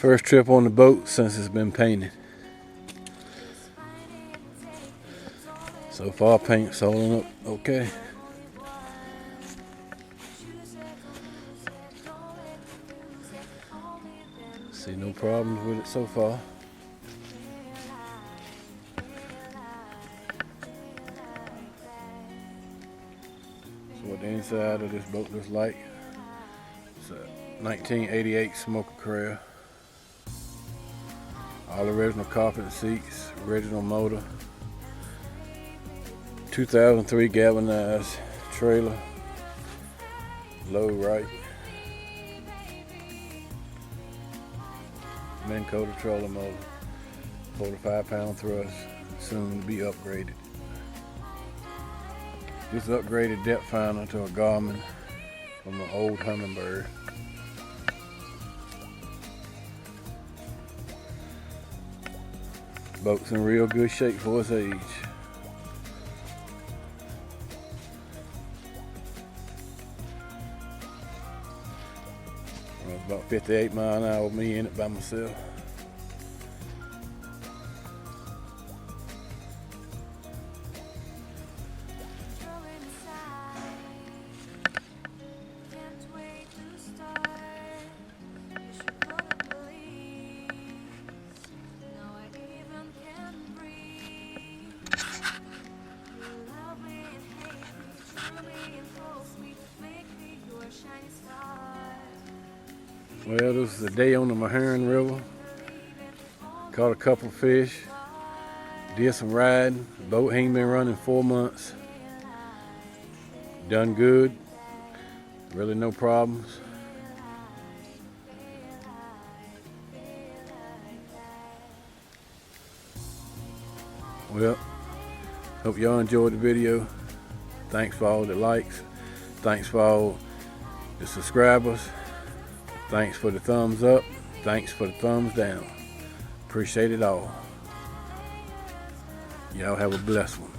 First trip on the boat since it's been painted. So far paint's holding up okay. See no problems with it so far. So what the inside of this boat looks like. It's a 1988 Smoker Carrera. All original carpet and seats, original motor. 2003 galvanized trailer. Low right. Minn Kota trolling motor. 45-pound thrust. Soon to be upgraded. This upgraded depth finder to a Garmin from an old Humminbird. Boat's in real good shape for its age. About 58 miles an hour with me in it by myself. Well, this is a day on the Maharan River. Caught a couple fish. Did some riding. The boat ain't been running 4 months. Done good. Really no problems. Well, hope y'all enjoyed the video. Thanks for all the likes. Thanks for all the subscribers. Thanks for the thumbs up. Thanks for the thumbs down. Appreciate it all. Y'all have a blessed one.